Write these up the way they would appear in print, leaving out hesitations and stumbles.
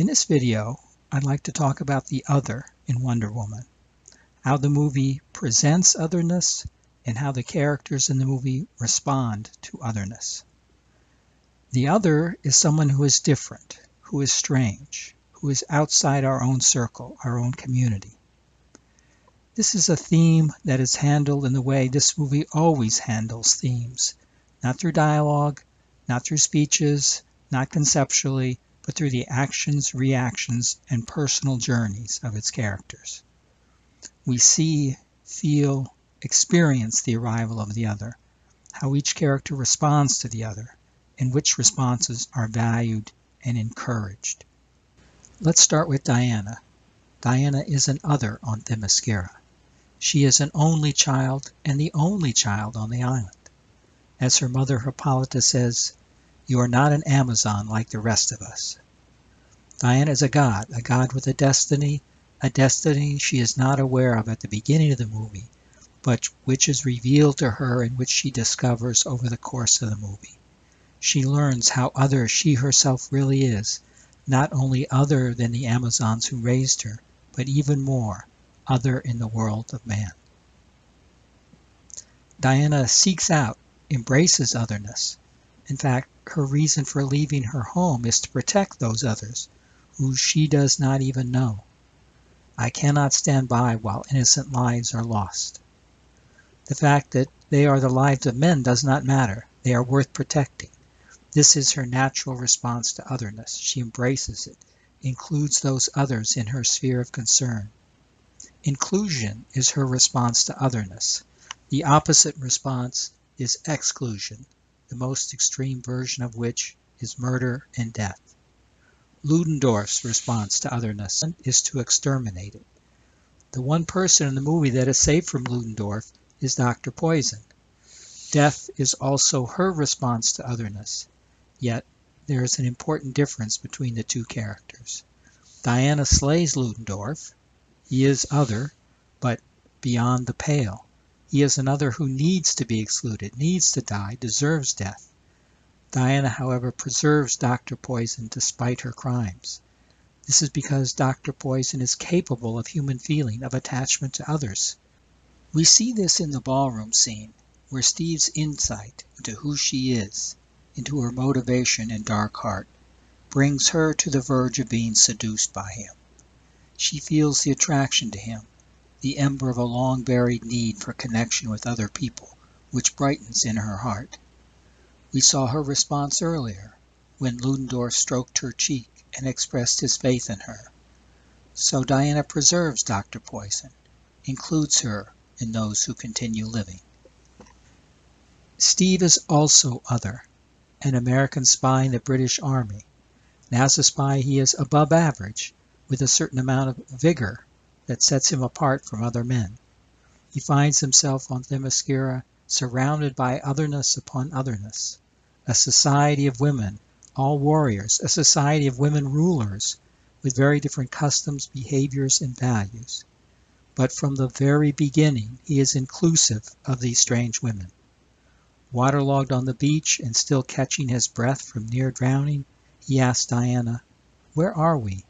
this video, I'd like to talk about the other in Wonder Woman, how the movie presents otherness, and how the characters in the movie respond to otherness. The other is someone who is different, who is strange, who is outside our own circle, our own community. This is a theme that is handled in the way this movie always handles themes, not through dialogue, not through speeches, not conceptually, but through the actions, reactions, and personal journeys of its characters. We see, feel, experience the arrival of the other, how each character responds to the other, and which responses are valued and encouraged. Let's start with Diana. Diana is an other on Themyscira. She is an only child and the only child on the island. As her mother Hippolyta says, "You are not an Amazon like the rest of us." Diana is a god with a destiny she is not aware of at the beginning of the movie, but which is revealed to her and which she discovers over the course of the movie. She learns how other she herself really is, not only other than the Amazons who raised her, but even more, other in the world of man. Diana seeks out, embraces otherness. In fact, her reason for leaving her home is to protect those others, who she does not even know. I cannot stand by while innocent lives are lost. The fact that they are the lives of men does not matter. They are worth protecting. This is her natural response to otherness. She embraces it, includes those others in her sphere of concern. Inclusion is her response to otherness. The opposite response is exclusion, the most extreme version of which is murder and death. Ludendorff's response to otherness is to exterminate it. The one person in the movie that is saved from Ludendorff is Dr. Poison. Death is also her response to otherness. Yet, there is an important difference between the two characters. Diana slays Ludendorff. He is other, but beyond the pale. He is another who needs to be excluded, needs to die, deserves death. Diana, however, preserves Dr. Poison despite her crimes. This is because Dr. Poison is capable of human feeling, of attachment to others. We see this in the ballroom scene, where Steve's insight into who she is, into her motivation and dark heart, brings her to the verge of being seduced by him. She feels the attraction to him, the ember of a long-buried need for connection with other people, which brightens in her heart. We saw her response earlier, when Ludendorff stroked her cheek and expressed his faith in her. So Diana preserves Dr. Poison, includes her in those who continue living. Steve is also other, an American spy in the British Army. And as a spy, he is above average, with a certain amount of vigor that sets him apart from other men. He finds himself on Themyscira surrounded by otherness upon otherness, a society of women, all warriors, a society of women rulers, with very different customs, behaviors, and values. But from the very beginning, he is inclusive of these strange women. Waterlogged on the beach and still catching his breath from near drowning, he asks Diana, "Where are we?"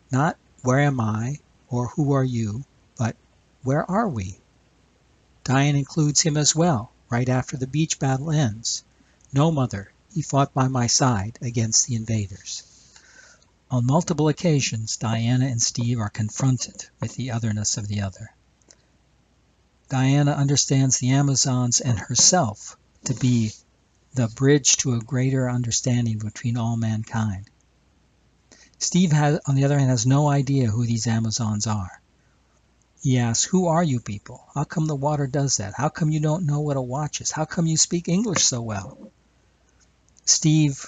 Not, "Where am I?" or "Who are you?" but "Where are we?" Diana includes him as well, right after the beach battle ends. "No, mother, he fought by my side against the invaders." On multiple occasions, Diana and Steve are confronted with the otherness of the other. Diana understands the Amazons and herself to be the bridge to a greater understanding between all mankind. Steve, on the other hand, has no idea who these Amazons are. He asks, "Who are you people? How come the water does that? How come you don't know what a watch is? How come you speak English so well?" Steve's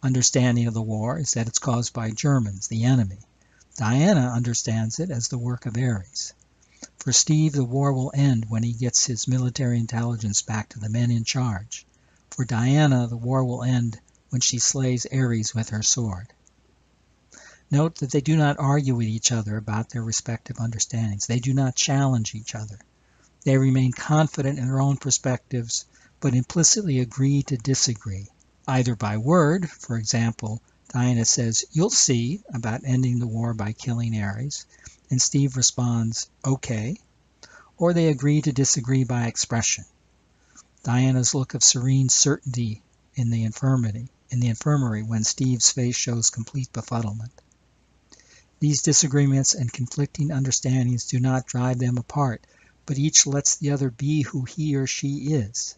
understanding of the war is that it's caused by Germans, the enemy. Diana understands it as the work of Ares. For Steve, the war will end when he gets his military intelligence back to the men in charge. For Diana, the war will end when she slays Ares with her sword. Note that they do not argue with each other about their respective understandings. They do not challenge each other. They remain confident in their own perspectives, but implicitly agree to disagree, either by word, for example, Diana says, "You'll see," about ending the war by killing Ares, and Steve responds, "Okay," or they agree to disagree by expression. Diana's look of serene certainty in the infirmary when Steve's face shows complete befuddlement. These disagreements and conflicting understandings do not drive them apart, but each lets the other be who he or she is.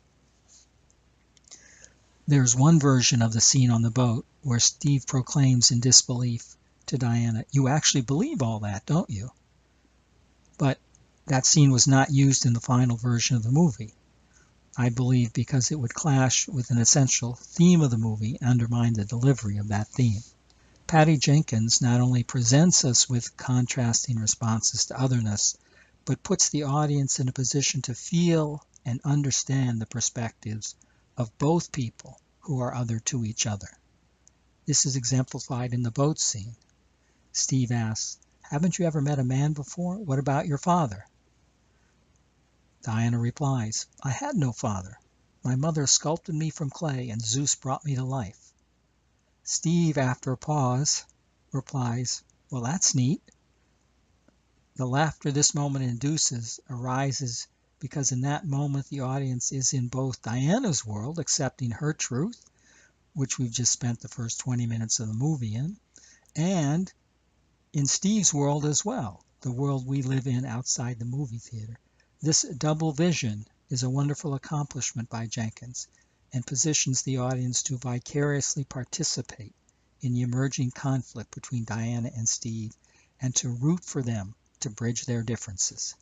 There's one version of the scene on the boat where Steve proclaims in disbelief to Diana, "You actually believe all that, don't you?" But that scene was not used in the final version of the movie. I believe because it would clash with an essential theme of the movie and undermine the delivery of that theme. Patty Jenkins not only presents us with contrasting responses to otherness, but puts the audience in a position to feel and understand the perspectives of both people who are other to each other. This is exemplified in the boat scene. Steve asks, "Haven't you ever met a man before? What about your father?" Diana replies, "I had no father. My mother sculpted me from clay, and Zeus brought me to life." Steve, after a pause, replies, "Well, that's neat." The laughter this moment induces arises because in that moment the audience is in both Diana's world, accepting her truth, which we've just spent the first 20 minutes of the movie in, and in Steve's world as well, the world we live in outside the movie theater. This double vision is a wonderful accomplishment by Jenkins and positions the audience to vicariously participate in the emerging conflict between Diana and Steve and to root for them to bridge their differences.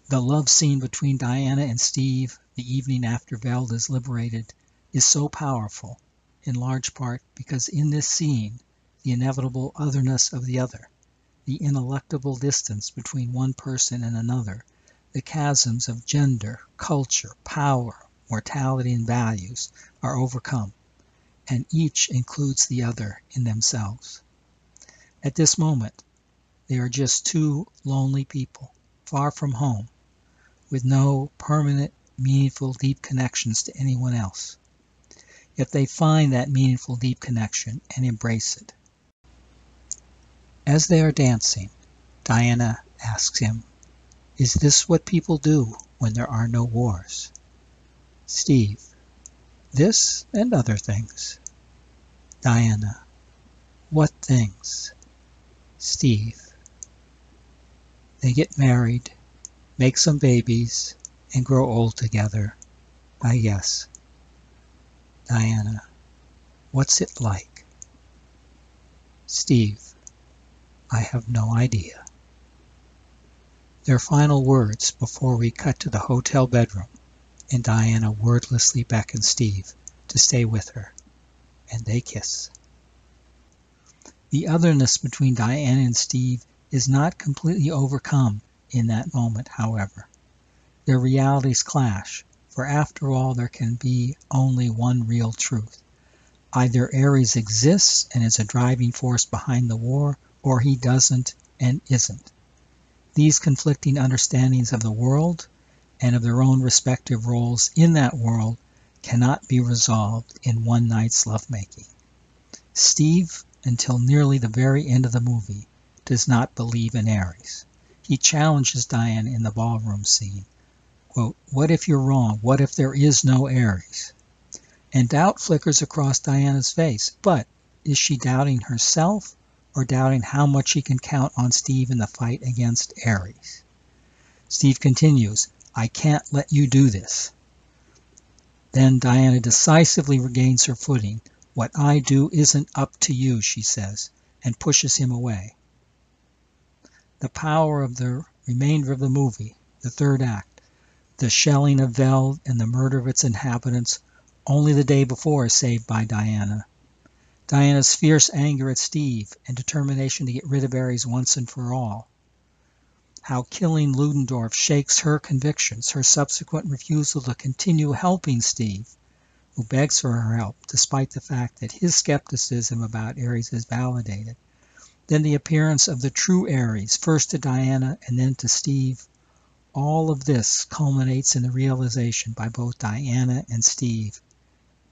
The love scene between Diana and Steve the evening after Veld is liberated is so powerful, in large part because in this scene, the inevitable otherness of the other, the ineluctable distance between one person and another, the chasms of gender, culture, power, mortality, and values are overcome, and each includes the other in themselves. At this moment, they are just two lonely people, far from home, with no permanent, meaningful, deep connections to anyone else. Yet they find that meaningful, deep connection and embrace it. As they are dancing, Diana asks him, "Is this what people do when there are no wars?" Steve, "This and other things." Diana, "What things?" Steve, "They get married, make some babies, and grow old together, I guess." Diana, "What's it like?" Steve, "I have no idea." Their final words before we cut to the hotel bedroom, and Diana wordlessly beckons Steve to stay with her, and they kiss. The otherness between Diana and Steve is not completely overcome in that moment, however. Their realities clash, for after all there can be only one real truth. Either Ares exists and is a driving force behind the war, or he doesn't and isn't. These conflicting understandings of the world and of their own respective roles in that world cannot be resolved in one night's lovemaking. Steve, until nearly the very end of the movie, does not believe in Ares. He challenges Diana in the ballroom scene. Quote, "What if you're wrong? What if there is no Ares?" And doubt flickers across Diana's face, but is she doubting herself or doubting how much she can count on Steve in the fight against Ares? Steve continues, "I can't let you do this." Then Diana decisively regains her footing. "What I do isn't up to you," she says, and pushes him away. The power of the remainder of the movie, the third act, the shelling of Veld and the murder of its inhabitants, only the day before is saved by Diana. Diana's fierce anger at Steve and determination to get rid of Ares once and for all. How killing Ludendorff shakes her convictions, her subsequent refusal to continue helping Steve, who begs for her help despite the fact that his skepticism about Ares is validated. Then the appearance of the true Ares, first to Diana and then to Steve. All of this culminates in the realization by both Diana and Steve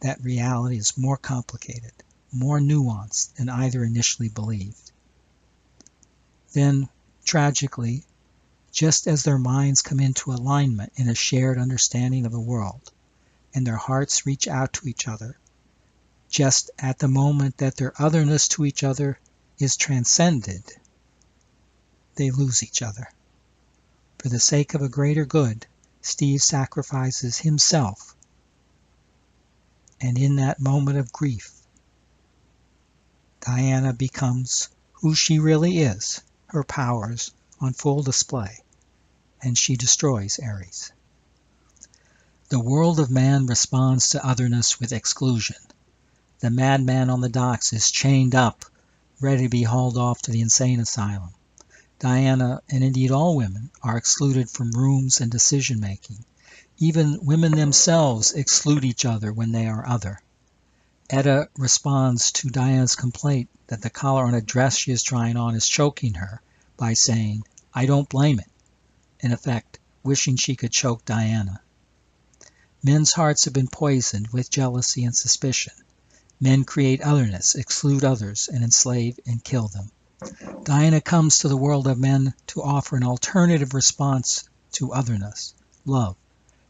that reality is more complicated more nuanced than either initially believed. Then, tragically, just as their minds come into alignment in a shared understanding of the world, and their hearts reach out to each other, just at the moment that their otherness to each other is transcended, they lose each other. For the sake of a greater good, Steve sacrifices himself, and in that moment of grief, Diana becomes who she really is, her powers on full display, and she destroys Ares. The world of man responds to otherness with exclusion. The madman on the docks is chained up, ready to be hauled off to the insane asylum. Diana, and indeed all women, are excluded from rooms and decision-making. Even women themselves exclude each other when they are other. Etta responds to Diana's complaint that the collar on a dress she is trying on is choking her by saying, "I don't blame it," in effect, wishing she could choke Diana. Men's hearts have been poisoned with jealousy and suspicion. Men create otherness, exclude others, and enslave and kill them. Diana comes to the world of men to offer an alternative response to otherness, love.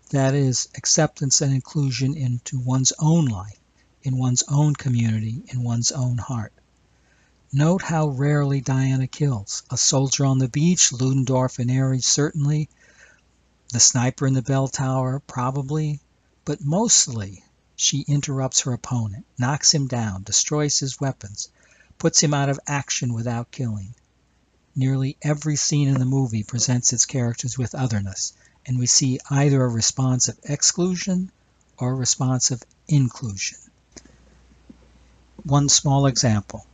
That is, acceptance and inclusion into one's own life, in one's own community, in one's own heart. Note how rarely Diana kills. A soldier on the beach, Ludendorff and Ares certainly, the sniper in the bell tower probably, but mostly she interrupts her opponent, knocks him down, destroys his weapons, puts him out of action without killing. Nearly every scene in the movie presents its characters with otherness, and we see either a response of exclusion or a response of inclusion. One small example.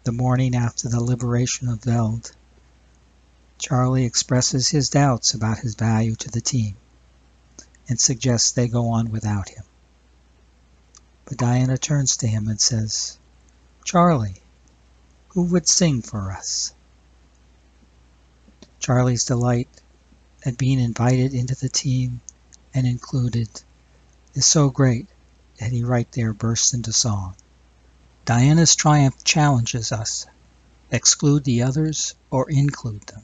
The morning after the liberation of Veld, Charlie expresses his doubts about his value to the team and suggests they go on without him. But Diana turns to him and says, "Charlie, who would sing for us?" Charlie's delight at being invited into the team and included is so great that he right there bursts into song. Diana's triumph challenges us. Exclude the others or include them.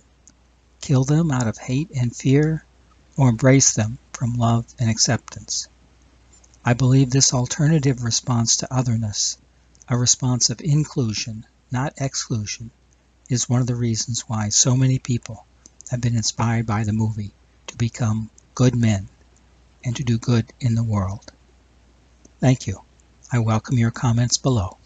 Kill them out of hate and fear, or embrace them from love and acceptance. I believe this alternative response to otherness, a response of inclusion, not exclusion, is one of the reasons why so many people have been inspired by the movie to become good men and to do good in the world. Thank you. I welcome your comments below.